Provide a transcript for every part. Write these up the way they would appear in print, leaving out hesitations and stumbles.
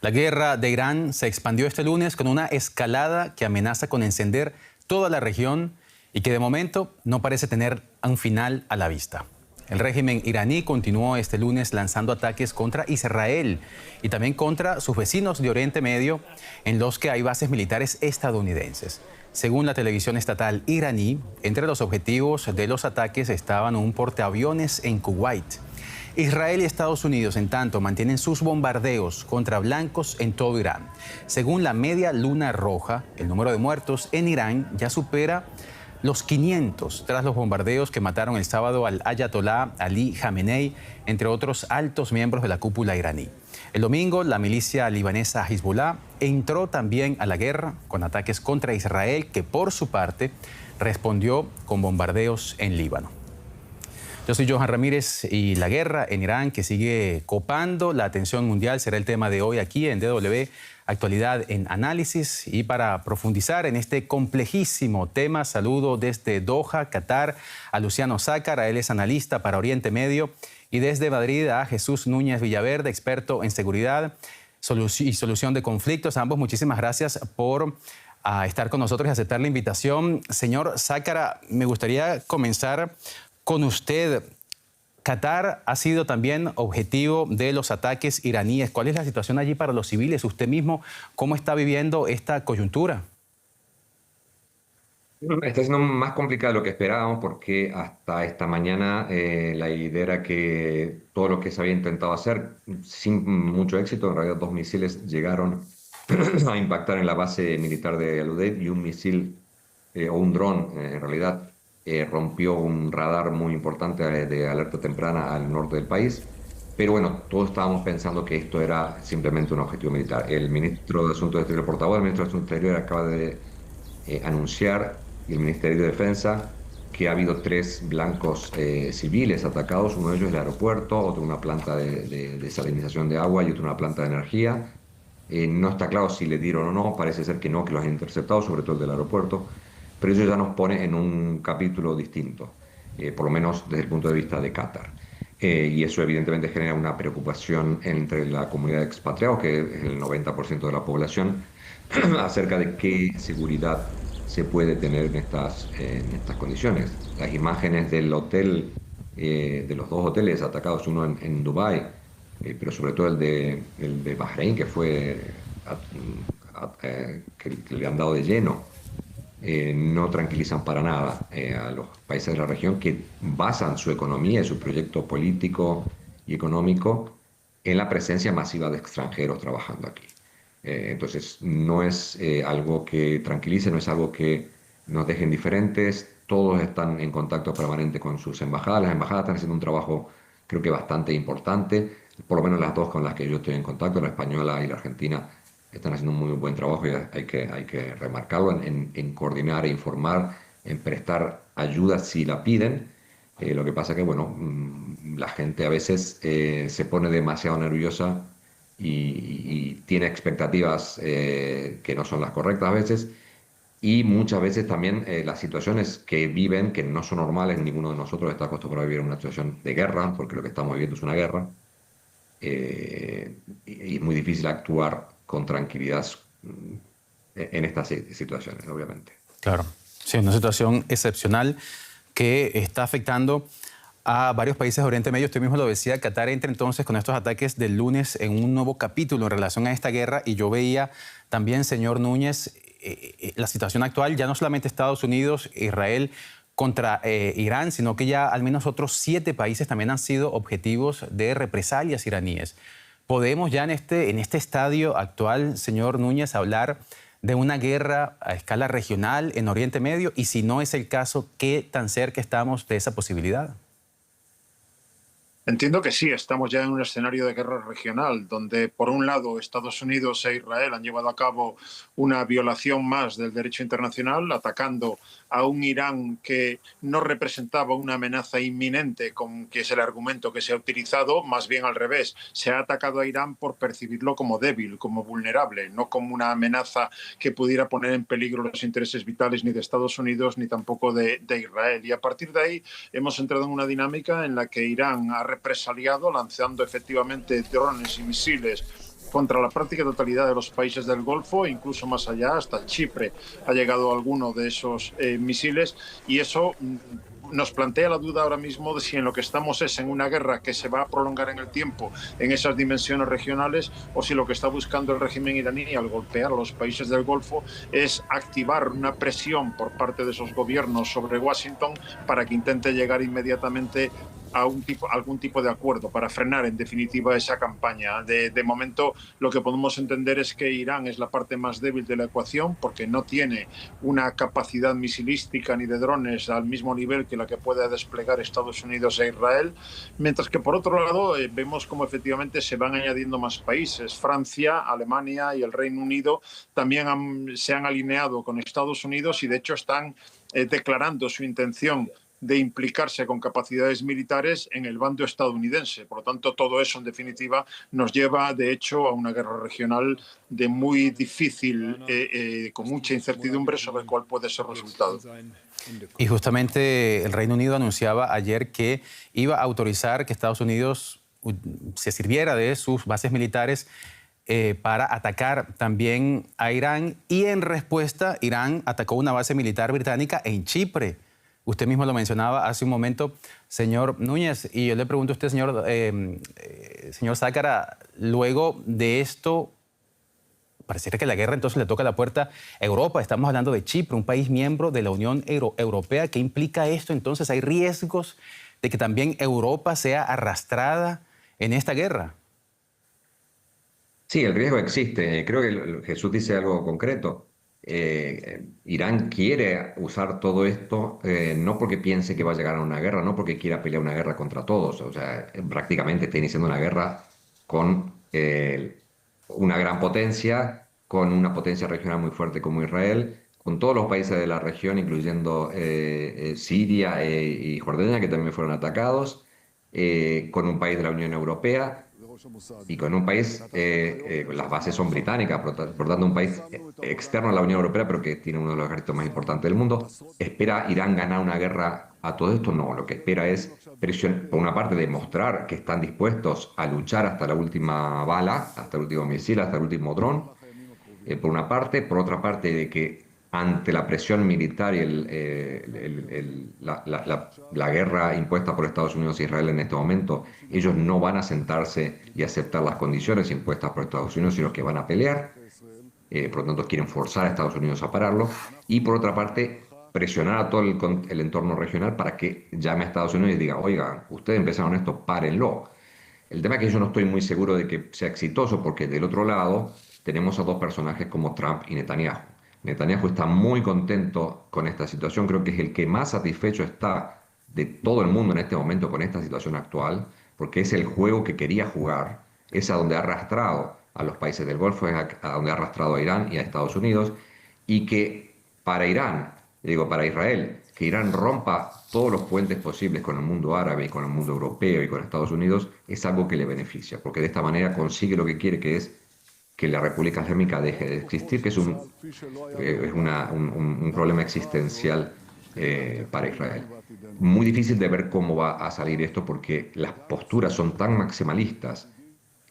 La guerra de Irán se expandió este lunes con una escalada que amenaza con encender toda la región y que de momento no parece tener un final a la vista. El régimen iraní continuó este lunes lanzando ataques contra Israel y también contra sus vecinos de Oriente Medio, en los que hay bases militares estadounidenses. Según la televisión estatal iraní, entre los objetivos de los ataques estaban un portaaviones en Kuwait. Israel y Estados Unidos, en tanto, mantienen sus bombardeos contra blancos en todo Irán. Según la Media Luna Roja, el número de muertos en Irán ya supera los 500 tras los bombardeos que mataron el sábado al ayatolá Ali Khamenei, entre otros altos miembros de la cúpula iraní. El domingo, la milicia libanesa Hezbollah entró también a la guerra con ataques contra Israel, que por su parte respondió con bombardeos en Líbano. Yo soy Johan Ramírez y la guerra en Irán, que sigue copando la atención mundial, será el tema de hoy aquí en DW Actualidad en Análisis. Y para profundizar en este complejísimo tema, saludo desde Doha, Qatar, a Luciano Zácara, él es analista para Oriente Medio, y desde Madrid a Jesús Núñez Villaverde, experto en seguridad y solución de conflictos. A ambos, muchísimas gracias por estar con nosotros y aceptar la invitación. Señor Zácara, me gustaría comenzar con usted. Qatar ha sido también objetivo de los ataques iraníes. ¿Cuál es la situación allí para los civiles? Usted mismo, ¿cómo está viviendo esta coyuntura? Está siendo más complicado de lo que esperábamos porque hasta esta mañana la idea era que todo lo que se había intentado hacer sin mucho éxito, en realidad 2 misiles llegaron a impactar en la base militar de Al-Udeid y un misil o un dron en realidad rompió un radar muy importante de alerta temprana al norte del país. Pero bueno, todos estábamos pensando que esto era simplemente un objetivo militar. El ministro de Asuntos Exteriores, el portavoz del ministro de Asuntos Exteriores, acaba de anunciar, y el Ministerio de Defensa, que ha habido 3 blancos civiles atacados. Uno de ellos es el aeropuerto, otro una planta de desalinización de agua y otro una planta de energía. No está claro si le dieron o no, parece ser que no, que los han interceptado, sobre todo el del aeropuerto. Pero eso ya nos pone en un capítulo distinto, por lo menos desde el punto de vista de Qatar. Y eso evidentemente genera una preocupación entre la comunidad de expatriados, que es el 90% de la población, acerca de qué seguridad se puede tener en estas condiciones. Las imágenes del hotel, de los 2 hoteles atacados, uno en Dubái, pero sobre todo el de Bahrein, que fue que le han dado de lleno, no tranquilizan para nada a los países de la región, que basan su economía y su proyecto político y económico en la presencia masiva de extranjeros trabajando aquí. Entonces, no es algo que tranquilice, no es algo que nos deje indiferentes. Todos están en contacto permanente con sus embajadas. Las embajadas están haciendo un trabajo, creo que bastante importante, por lo menos las 2 con las que yo estoy en contacto, la española y la argentina, están haciendo un muy buen trabajo y hay que remarcarlo en coordinar e informar, en prestar ayuda si la piden. Lo que pasa que, bueno, la gente a veces se pone demasiado nerviosa y tiene expectativas que no son las correctas a veces. Y muchas veces también las situaciones que viven, que no son normales, ninguno de nosotros está acostumbrado a vivir una situación de guerra, porque lo que estamos viviendo es una guerra. Y es muy difícil actuar con tranquilidad en estas situaciones, obviamente. Claro, sí, una situación excepcional que está afectando a varios países de Oriente Medio. Usted mismo lo decía, Qatar entra entonces con estos ataques del lunes en un nuevo capítulo en relación a esta guerra, y yo veía también, señor Núñez, la situación actual, ya no solamente Estados Unidos, Israel contra Irán, sino que ya al menos otros 7 países también han sido objetivos de represalias iraníes. ¿Podemos ya en este estadio actual, señor Núñez, hablar de una guerra a escala regional en Oriente Medio? Y si no es el caso, ¿qué tan cerca estamos de esa posibilidad? Entiendo que sí, estamos ya en un escenario de guerra regional, donde por un lado Estados Unidos e Israel han llevado a cabo una violación más del derecho internacional, atacando a un Irán que no representaba una amenaza inminente, que es el argumento que se ha utilizado. Más bien al revés, se ha atacado a Irán por percibirlo como débil, como vulnerable, no como una amenaza que pudiera poner en peligro los intereses vitales ni de Estados Unidos ni tampoco de Israel. Y a partir de ahí hemos entrado en una dinámica en la que Irán ha represaliado lanzando efectivamente drones y misiles contra la práctica totalidad de los países del Golfo, incluso más allá, hasta Chipre ha llegado alguno de esos misiles, y eso nos plantea la duda ahora mismo de si en lo que estamos es en una guerra que se va a prolongar en el tiempo en esas dimensiones regionales, o si lo que está buscando el régimen iraní al golpear a los países del Golfo es activar una presión por parte de esos gobiernos sobre Washington para que intente llegar inmediatamente a algún tipo de acuerdo para frenar en definitiva esa campaña. De momento lo que podemos entender es que Irán es la parte más débil de la ecuación porque no tiene una capacidad misilística ni de drones al mismo nivel que la que puede desplegar Estados Unidos e Israel, mientras que por otro lado vemos como efectivamente se van añadiendo más países. Francia, Alemania y el Reino Unido también se han alineado con Estados Unidos y de hecho están declarando su intención de implicarse con capacidades militares en el bando estadounidense. Por lo tanto, todo eso, en definitiva, nos lleva, de hecho, a una guerra regional de muy difícil, con mucha incertidumbre sobre cuál puede ser el resultado. Y justamente el Reino Unido anunciaba ayer que iba a autorizar que Estados Unidos se sirviera de sus bases militares para atacar también a Irán, y en respuesta Irán atacó una base militar británica en Chipre. Usted mismo lo mencionaba hace un momento, señor Núñez, y yo le pregunto a usted, señor Zácara, luego de esto, pareciera que la guerra entonces le toca la puerta a Europa. Estamos hablando de Chipre, un país miembro de la Unión Europea. ¿Qué implica esto? Entonces, ¿hay riesgos de que también Europa sea arrastrada en esta guerra? Sí, el riesgo existe. Creo que Jesús dice algo concreto. Irán quiere usar todo esto no porque piense que va a llegar a una guerra, no porque quiera pelear una guerra contra todos. O sea, prácticamente está iniciando una guerra con una gran potencia, con una potencia regional muy fuerte como Israel, con todos los países de la región, incluyendo Siria y Jordania, que también fueron atacados, con un país de la Unión Europea. Y con un país, las bases son británicas, por tanto un país externo a la Unión Europea, pero que tiene uno de los ejércitos más importantes del mundo. ¿Espera Irán ganar una guerra a todo esto? No, lo que espera es presión, por una parte, demostrar que están dispuestos a luchar hasta la última bala, hasta el último misil, hasta el último dron, por una parte. Por otra parte, de que ante la presión militar y la guerra impuesta por Estados Unidos e Israel en este momento, ellos no van a sentarse y aceptar las condiciones impuestas por Estados Unidos, sino que van a pelear. Por lo tanto, quieren forzar a Estados Unidos a pararlo. Y por otra parte, presionar a todo el entorno regional para que llame a Estados Unidos y diga, oigan, ustedes empezaron esto, párenlo. El tema es que yo no estoy muy seguro de que sea exitoso, porque del otro lado tenemos a dos personajes como Trump y Netanyahu. Netanyahu está muy contento con esta situación, creo que es el que más satisfecho está de todo el mundo en este momento con esta situación actual, porque es el juego que quería jugar, es a donde ha arrastrado a los países del Golfo, es a donde ha arrastrado a Irán y a Estados Unidos, y que para Irán, digo para Israel, que Irán rompa todos los puentes posibles con el mundo árabe y con el mundo europeo y con Estados Unidos, es algo que le beneficia, porque de esta manera consigue lo que quiere, que es que la República Islámica deje de existir, que es un problema existencial para Israel. Muy difícil de ver cómo va a salir esto, porque las posturas son tan maximalistas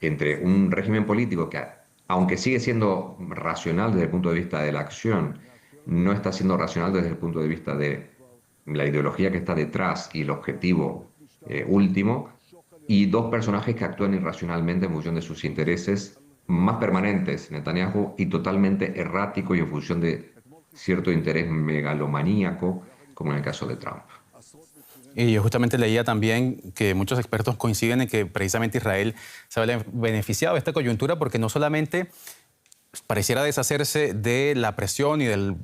entre un régimen político que, aunque sigue siendo racional desde el punto de vista de la acción, no está siendo racional desde el punto de vista de la ideología que está detrás y el objetivo último, y dos personajes que actúan irracionalmente en función de sus intereses más permanentes, Netanyahu, y totalmente errático y en función de cierto interés megalomaníaco, como en el caso de Trump. Y yo justamente leía también que muchos expertos coinciden en que precisamente Israel se ha beneficiado de esta coyuntura, porque no solamente pareciera deshacerse de la presión y de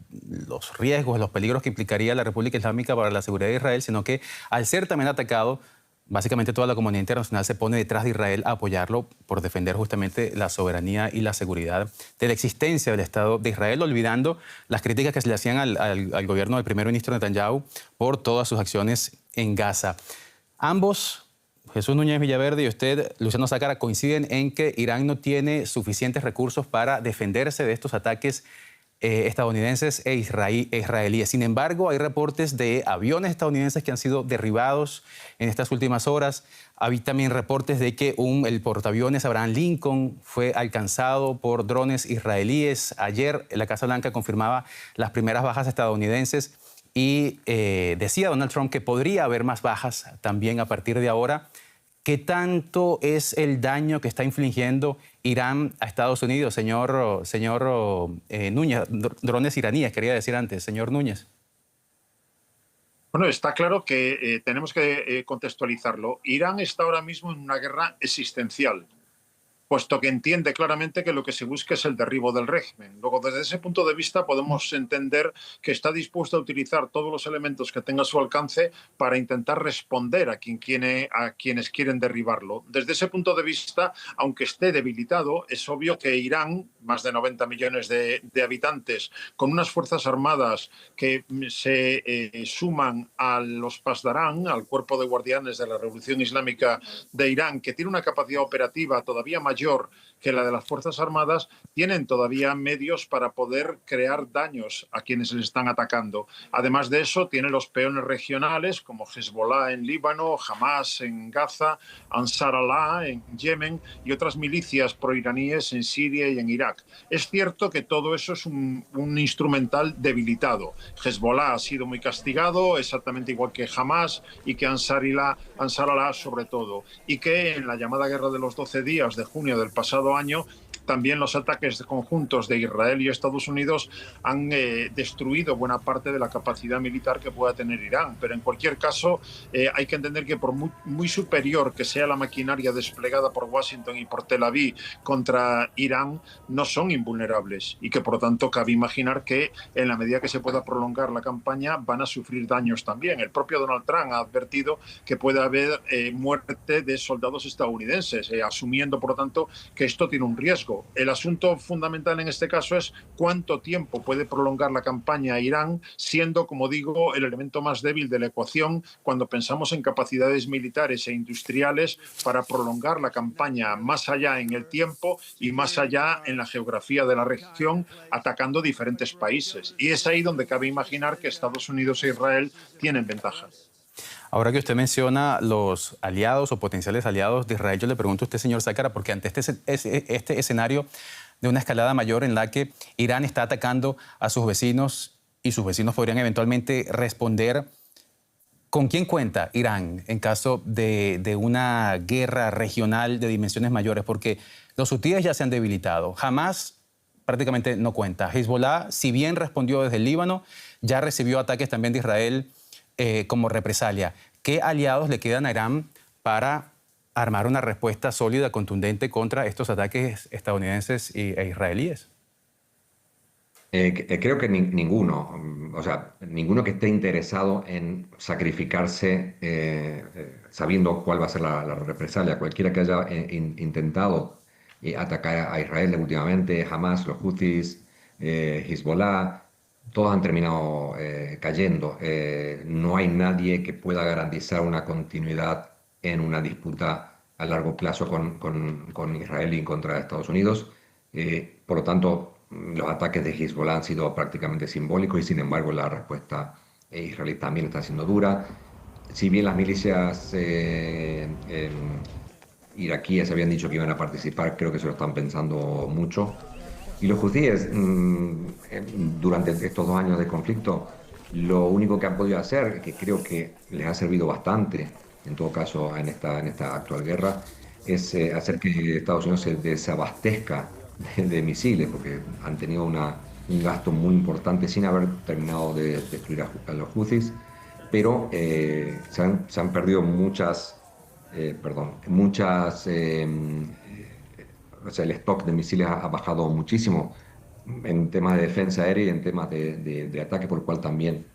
los riesgos, los peligros que implicaría la República Islámica para la seguridad de Israel, sino que al ser también atacado, básicamente toda la comunidad internacional se pone detrás de Israel a apoyarlo por defender justamente la soberanía y la seguridad de la existencia del Estado de Israel, olvidando las críticas que se le hacían al gobierno del primer ministro Netanyahu por todas sus acciones en Gaza. Ambos, Jesús Núñez Villaverde y usted, Luciano Zácara, coinciden en que Irán no tiene suficientes recursos para defenderse de estos ataques estadounidenses e israelíes. Sin embargo, hay reportes de aviones estadounidenses que han sido derribados en estas últimas horas. Hay también reportes de que el portaaviones Abraham Lincoln fue alcanzado por drones israelíes. Ayer la Casa Blanca confirmaba las primeras bajas estadounidenses y decía Donald Trump que podría haber más bajas también a partir de ahora. ¿Qué tanto es el daño que está infligiendo Irán a Estados Unidos, señor Núñez? Drones iraníes, quería decir antes, señor Núñez. Bueno, está claro que tenemos que contextualizarlo. Irán está ahora mismo en una guerra existencial, puesto que entiende claramente que lo que se busca es el derribo del régimen. Luego, desde ese punto de vista, podemos entender que está dispuesto a utilizar todos los elementos que tenga a su alcance para intentar responder a quienes quieren derribarlo. Desde ese punto de vista, aunque esté debilitado, es obvio que Irán, más de 90 millones de habitantes, con unas fuerzas armadas que se suman a los Pasdarán, al cuerpo de guardianes de la Revolución Islámica de Irán, que tiene una capacidad operativa todavía mayor que la de las Fuerzas Armadas, tienen todavía medios para poder crear daños a quienes les están atacando. Además de eso, tiene los peones regionales como Hezbollah en Líbano, Hamas en Gaza, Ansar Allah en Yemen y otras milicias proiraníes en Siria y en Irak. Es cierto que todo eso es un instrumental debilitado. Hezbollah ha sido muy castigado, exactamente igual que Hamas y que Ansar Allah sobre todo, y que en la llamada Guerra de los 12 días de junio del pasado año, también los ataques conjuntos de Israel y Estados Unidos han destruido buena parte de la capacidad militar que pueda tener Irán. Pero en cualquier caso, hay que entender que por muy superior que sea la maquinaria desplegada por Washington y por Tel Aviv contra Irán, no son invulnerables y que por lo tanto cabe imaginar que en la medida que se pueda prolongar la campaña van a sufrir daños también. El propio Donald Trump ha advertido que puede haber muerte de soldados estadounidenses, asumiendo por lo tanto que esto tiene un riesgo. El asunto fundamental en este caso es cuánto tiempo puede prolongar la campaña Irán, siendo, como digo, el elemento más débil de la ecuación cuando pensamos en capacidades militares e industriales para prolongar la campaña más allá en el tiempo y más allá en la geografía de la región, atacando diferentes países. Y es ahí donde cabe imaginar que Estados Unidos e Israel tienen ventajas. Ahora que usted menciona los aliados o potenciales aliados de Israel, yo le pregunto a usted, señor Zácara, porque ante este escenario de una escalada mayor en la que Irán está atacando a sus vecinos y sus vecinos podrían eventualmente responder, ¿con quién cuenta Irán en caso de una guerra regional de dimensiones mayores? Porque los hutíes ya se han debilitado, Hamas prácticamente no cuenta. Hezbollah, si bien respondió desde el Líbano, ya recibió ataques también de Israel como represalia. ¿Qué aliados le quedan a Irán para armar una respuesta sólida, contundente contra estos ataques estadounidenses e israelíes? Creo que ninguno, o sea, ninguno que esté interesado en sacrificarse sabiendo cuál va a ser la represalia. Cualquiera que haya intentado atacar a Israel últimamente, Hamas, los Houthis, Hezbollah, todos han terminado cayendo. No hay nadie que pueda garantizar una continuidad en una disputa a largo plazo con Israel y contra Estados Unidos. Por lo tanto, los ataques de Hezbollah han sido prácticamente simbólicos y, sin embargo, la respuesta israelí también está siendo dura. Si bien las milicias iraquíes habían dicho que iban a participar, creo que se lo están pensando mucho. Y los hutíes, durante estos 2 años de conflicto, lo único que han podido hacer, que creo que les ha servido bastante, en todo caso en esta actual guerra, es hacer que Estados Unidos se desabastezca de misiles, porque han tenido un gasto muy importante sin haber terminado de destruir a los Houthis, pero se han perdido o sea, el stock de misiles ha bajado muchísimo en temas de defensa aérea y en temas de ataque, por lo cual también,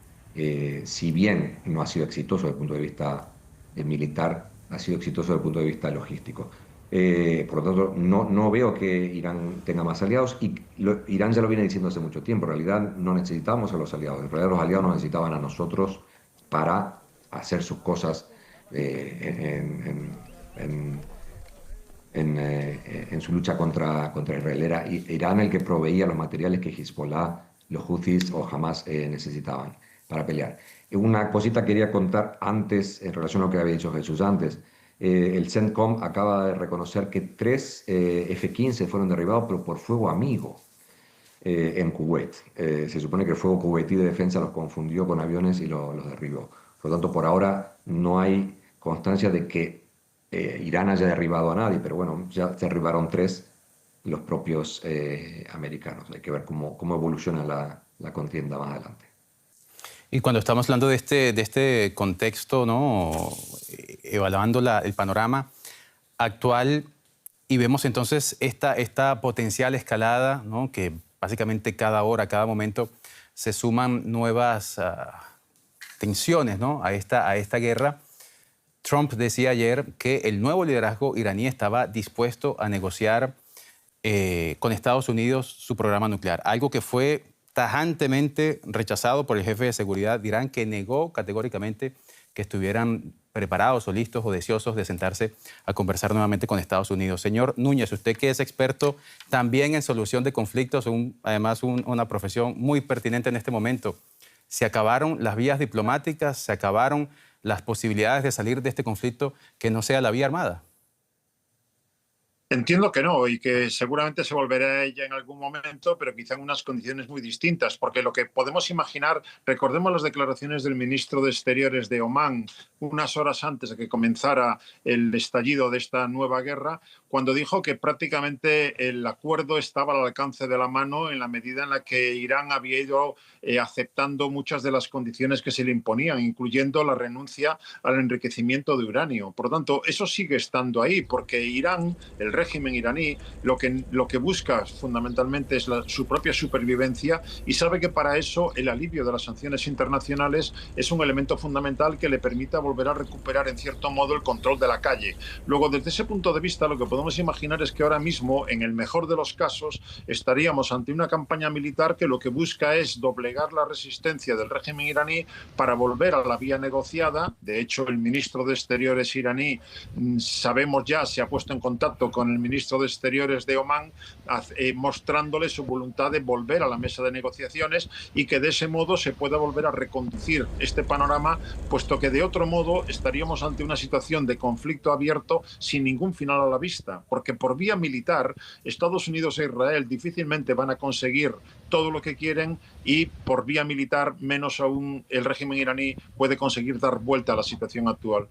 si bien no ha sido exitoso desde el punto de vista militar, ha sido exitoso desde el punto de vista logístico. Por lo tanto, no veo que Irán tenga más aliados y Irán ya lo viene diciendo hace mucho tiempo. En realidad no necesitábamos a los aliados. En realidad los aliados nos necesitaban a nosotros para hacer sus cosas en su lucha contra Israel. Era Irán el que proveía los materiales que Hezbollah los Houthis o Hamas necesitaban para pelear. Una cosita quería contar antes, en relación a lo que había dicho Jesús antes. El CENTCOM acaba de reconocer que 3 F-15 fueron derribados, pero por fuego amigo en Kuwait. Se supone que el fuego kuwaití de defensa los confundió con aviones y los derribó. Por lo tanto, por ahora no hay constancia de que Irán haya derribado a nadie, pero bueno, ya derribaron 3 los propios americanos. Hay que ver cómo evoluciona la contienda más adelante. Y cuando estamos hablando de este contexto, ¿no? Evaluando el panorama actual y vemos entonces esta potencial escalada, ¿no? Que básicamente cada hora, cada momento se suman nuevas tensiones, ¿no? a esta guerra. Trump decía ayer que el nuevo liderazgo iraní estaba dispuesto a negociar con Estados Unidos su programa nuclear, algo que fue tajantemente rechazado por el jefe de seguridad de Irán, que negó categóricamente que estuvieran preparados o listos o deseosos de sentarse a conversar nuevamente con Estados Unidos. Señor Núñez, usted que es experto también en solución de conflictos, además una profesión muy pertinente en este momento, ¿se acabaron las vías diplomáticas? ¿Se acabaron las posibilidades de salir de este conflicto que no sea la vía armada? Entiendo que no y que seguramente se volverá a ella en algún momento, pero quizá en unas condiciones muy distintas, porque lo que podemos imaginar, recordemos las declaraciones del ministro de Exteriores de Omán unas horas antes de que comenzara el estallido de esta nueva guerra, cuando dijo que prácticamente el acuerdo estaba al alcance de la mano en la medida en la que Irán había ido aceptando muchas de las condiciones que se le imponían, incluyendo la renuncia al enriquecimiento de uranio. Por lo tanto, eso sigue estando ahí, porque Irán, el régimen iraní, lo que busca fundamentalmente es su propia supervivencia y sabe que para eso el alivio de las sanciones internacionales es un elemento fundamental que le permita volver a recuperar en cierto modo el control de la calle. Luego, desde ese punto de vista, lo que podemos imaginar es que ahora mismo, en el mejor de los casos, estaríamos ante una campaña militar que lo que busca es doblegar la resistencia del régimen iraní para volver a la vía negociada. De hecho, el ministro de Exteriores iraní, sabemos ya, se ha puesto en contacto con el ministro de Exteriores de Omán, mostrándole su voluntad de volver a la mesa de negociaciones y que de ese modo se pueda volver a reconducir este panorama, puesto que de otro modo estaríamos ante una situación de conflicto abierto sin ningún final a la vista, porque por vía militar Estados Unidos e Israel difícilmente van a conseguir todo lo que quieren y por vía militar menos aún el régimen iraní puede conseguir dar vuelta a la situación actual.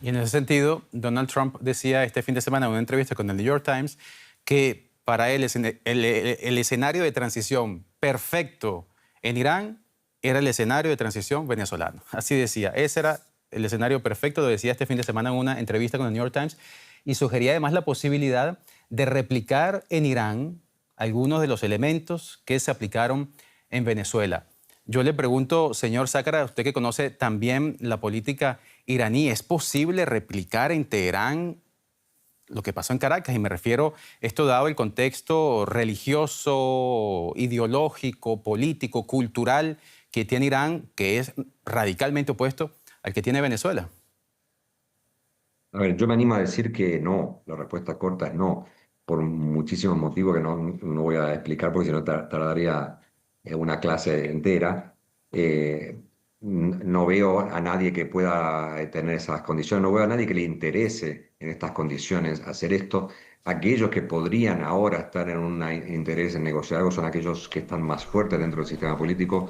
Y en ese sentido, Donald Trump decía este fin de semana en una entrevista con el New York Times que para él el escenario de transición perfecto en Irán era el escenario de transición venezolano. Así decía, ese era el escenario perfecto, lo decía este fin de semana en una entrevista con el New York Times, y sugería además la posibilidad de replicar en Irán algunos de los elementos que se aplicaron en Venezuela. Yo le pregunto, señor Zácara, usted que conoce también la política iraní, ¿es posible replicar en Teherán lo que pasó en Caracas? Y me refiero, esto dado el contexto religioso, ideológico, político, cultural que tiene Irán, que es radicalmente opuesto al que tiene Venezuela. A ver, yo me animo a decir que no, la respuesta corta es no, por muchísimos motivos que no voy a explicar porque si no tardaría una clase entera. No veo a nadie que pueda tener esas condiciones, no veo a nadie que le interese en estas condiciones hacer esto. Aquellos que podrían ahora estar en un interés en negociar algo son aquellos que están más fuertes dentro del sistema político,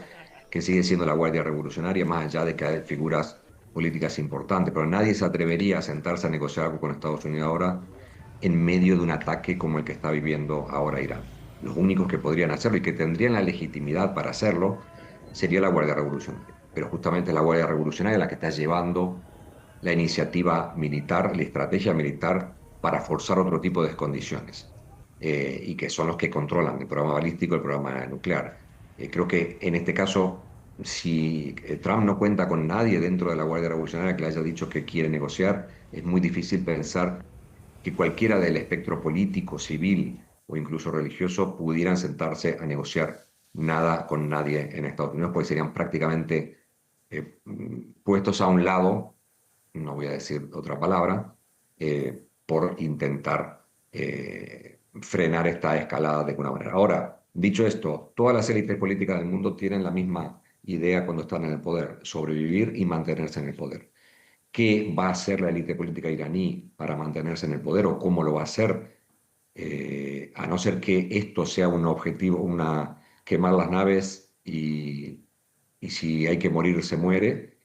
que sigue siendo la Guardia Revolucionaria, más allá de que hay figuras políticas importantes, pero nadie se atrevería a sentarse a negociar algo con Estados Unidos ahora en medio de un ataque como el que está viviendo ahora Irán. Los únicos que podrían hacerlo y que tendrían la legitimidad para hacerlo sería la Guardia Revolucionaria. Pero justamente es la Guardia Revolucionaria la que está llevando la iniciativa militar, la estrategia militar para forzar otro tipo de condiciones, y que son los que controlan el programa balístico, el programa nuclear. Creo que en este caso, si Trump no cuenta con nadie dentro de la Guardia Revolucionaria que le haya dicho que quiere negociar, es muy difícil pensar que cualquiera del espectro político, civil o incluso religioso pudieran sentarse a negociar nada con nadie en Estados Unidos, porque serían prácticamente puestos a un lado, no voy a decir otra palabra, por intentar frenar esta escalada de alguna manera. Ahora, Dicho esto, todas las élites políticas del mundo tienen la misma idea cuando están en el poder: sobrevivir y mantenerse en el poder. ¿Qué va a hacer la élite política iraní para mantenerse en el poder o cómo lo va a hacer? A no ser que esto sea un objetivo, quemar las naves y si hay que morir, se muere,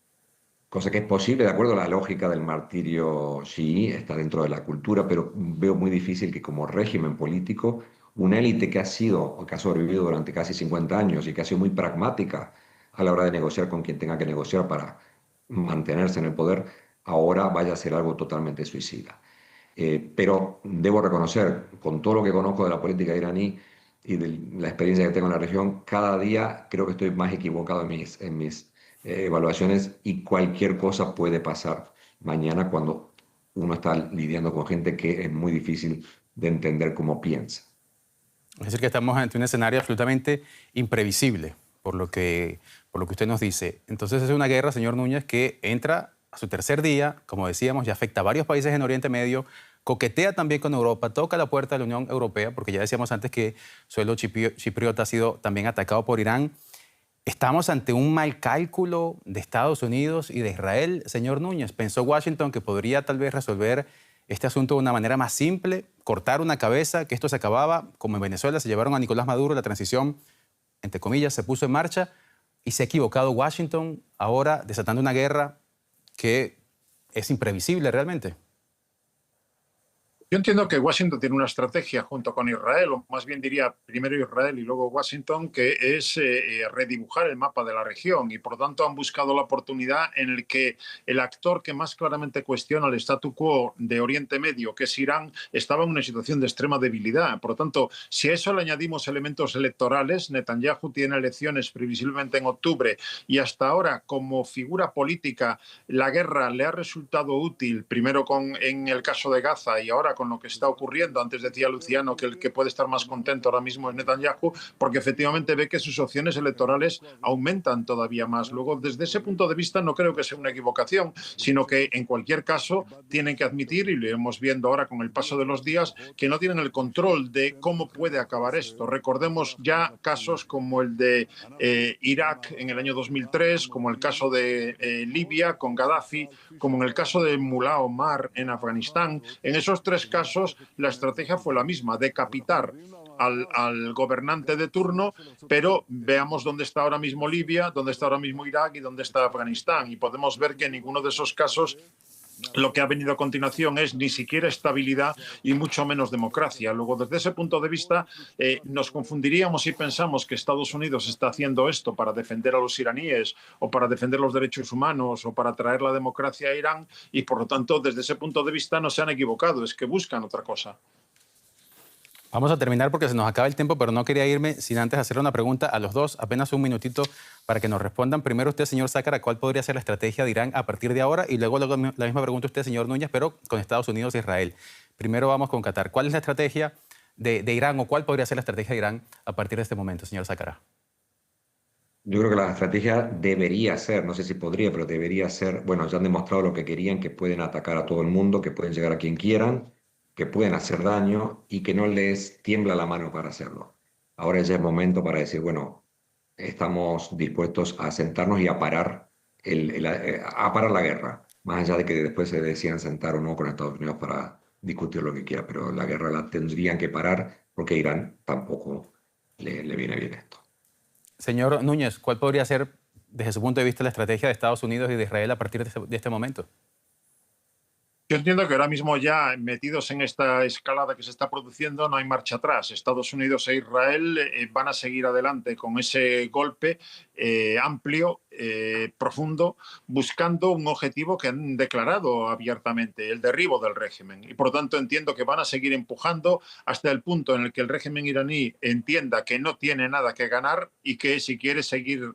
cosa que es posible de acuerdo a la lógica del martirio chií, está dentro de la cultura, pero veo muy difícil que como régimen político, una élite que ha sido o que ha sobrevivido durante casi 50 años y que ha sido muy pragmática a la hora de negociar con quien tenga que negociar para mantenerse en el poder, ahora vaya a ser algo totalmente suicida. Pero debo reconocer, con todo lo que conozco de la política iraní y de la experiencia que tengo en la región, cada día creo que estoy más equivocado en mis evaluaciones y cualquier cosa puede pasar mañana cuando uno está lidiando con gente que es muy difícil de entender cómo piensa. Es decir, que estamos ante un escenario absolutamente imprevisible, por lo que usted nos dice. Entonces es una guerra, señor Núñez, que entra a su tercer día, como decíamos, ya afecta a varios países en Oriente Medio, coquetea también con Europa, toca la puerta de la Unión Europea, porque ya decíamos antes que suelo chipriota ha sido también atacado por Irán. ¿Estamos ante un mal cálculo de Estados Unidos y de Israel, señor Núñez? ¿Pensó Washington que podría tal vez resolver este asunto de una manera más simple, cortar una cabeza, que esto se acababa, como en Venezuela se llevaron a Nicolás Maduro, la transición, entre comillas, se puso en marcha y se ha equivocado Washington ahora desatando una guerra que es imprevisible realmente? Yo entiendo que Washington tiene una estrategia junto con Israel, o más bien diría primero Israel y luego Washington, que es redibujar el mapa de la región y por lo tanto han buscado la oportunidad en el que el actor que más claramente cuestiona el statu quo de Oriente Medio, que es Irán, estaba en una situación de extrema debilidad. Por lo tanto, si a eso le añadimos elementos electorales, Netanyahu tiene elecciones previsiblemente en octubre y hasta ahora como figura política la guerra le ha resultado útil, primero en el caso de Gaza y ahora con lo que está ocurriendo. Antes decía Luciano que el que puede estar más contento ahora mismo es Netanyahu, porque efectivamente ve que sus opciones electorales aumentan todavía más. Luego, desde ese punto de vista, no creo que sea una equivocación, sino que en cualquier caso tienen que admitir, y lo hemos viendo ahora con el paso de los días, que no tienen el control de cómo puede acabar esto. Recordemos ya casos como el de Irak en el año 2003, como el caso de Libia con Gaddafi, como en el caso de Mullah Omar en Afganistán. En esos tres casos la estrategia fue la misma: decapitar al gobernante de turno, pero veamos dónde está ahora mismo Libia, dónde está ahora mismo Irak y dónde está Afganistán. Y podemos ver que en ninguno de esos casos lo que ha venido a continuación es ni siquiera estabilidad y mucho menos democracia. Luego, desde ese punto de vista, nos confundiríamos si pensamos que Estados Unidos está haciendo esto para defender a los iraníes o para defender los derechos humanos o para traer la democracia a Irán y, por lo tanto, desde ese punto de vista no se han equivocado, es que buscan otra cosa. Vamos a terminar porque se nos acaba el tiempo, pero no quería irme sin antes hacer una pregunta a los dos, apenas un minutito para que nos respondan. Primero usted, señor Zácara, ¿cuál podría ser la estrategia de Irán a partir de ahora? Y luego la misma pregunta usted, señor Núñez, pero con Estados Unidos e Israel. Primero vamos con Qatar. ¿Cuál es la estrategia de Irán o cuál podría ser la estrategia de Irán a partir de este momento, señor Zácara? Yo creo que la estrategia debería ser, no sé si podría, pero debería ser, bueno, ya han demostrado lo que querían, que pueden atacar a todo el mundo, que pueden llegar a quien quieran, que pueden hacer daño y que no les tiembla la mano para hacerlo. Ahora ya es momento para decir, bueno, estamos dispuestos a sentarnos y a parar, a parar la guerra, más allá de que después se decidan sentar o no con Estados Unidos para discutir lo que quiera, pero la guerra la tendrían que parar porque a Irán tampoco le viene bien esto. Señor Núñez, ¿cuál podría ser, desde su punto de vista, la estrategia de Estados Unidos y de Israel a partir de este momento? Yo entiendo que ahora mismo ya metidos en esta escalada que se está produciendo no hay marcha atrás. Estados Unidos e Israel van a seguir adelante con ese golpe amplio, profundo, buscando un objetivo que han declarado abiertamente: el derribo del régimen. Y por lo tanto entiendo que van a seguir empujando hasta el punto en el que el régimen iraní entienda que no tiene nada que ganar y que si quiere seguir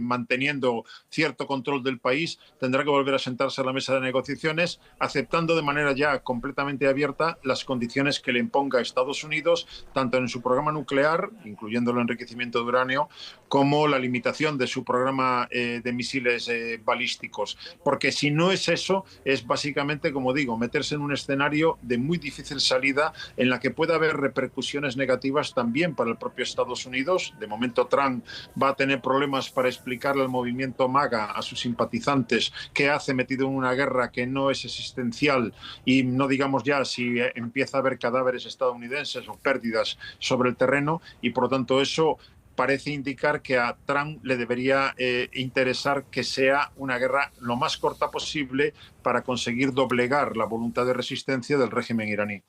manteniendo cierto control del país tendrá que volver a sentarse a la mesa de negociaciones, aceptando de manera ya completamente abierta las condiciones que le imponga Estados Unidos, tanto en su programa nuclear, incluyendo el enriquecimiento de uranio, como la limitación de su programa de misiles balísticos. Porque si no es eso, es básicamente, como digo, meterse en un escenario de muy difícil salida en la que puede haber repercusiones negativas también para el propio Estados Unidos. De momento Trump va a tener problemas para explicarle al movimiento MAGA, a sus simpatizantes, qué hace metido en una guerra que no es existencial, y no digamos ya si empieza a haber cadáveres estadounidenses o pérdidas sobre el terreno, y por lo tanto eso parece indicar que a Trump le debería interesar que sea una guerra lo más corta posible para conseguir doblegar la voluntad de resistencia del régimen iraní.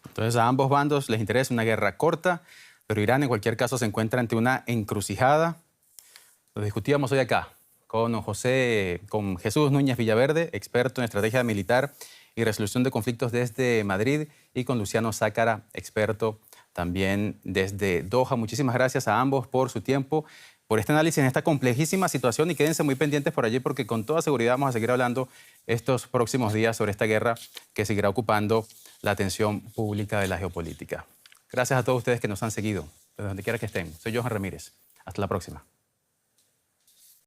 Entonces a ambos bandos les interesa una guerra corta, pero Irán en cualquier caso se encuentra ante una encrucijada. Lo discutíamos hoy acá con Jesús Núñez Villaverde, experto en estrategia militar y resolución de conflictos desde Madrid, y con Luciano Zácara, experto también desde Doha. Muchísimas gracias a ambos por su tiempo, por este análisis en esta complejísima situación, y quédense muy pendientes por allí porque con toda seguridad vamos a seguir hablando estos próximos días sobre esta guerra que seguirá ocupando la atención pública de la geopolítica. Gracias a todos ustedes que nos han seguido, desde donde quiera que estén. Soy Johan Ramírez. Hasta la próxima.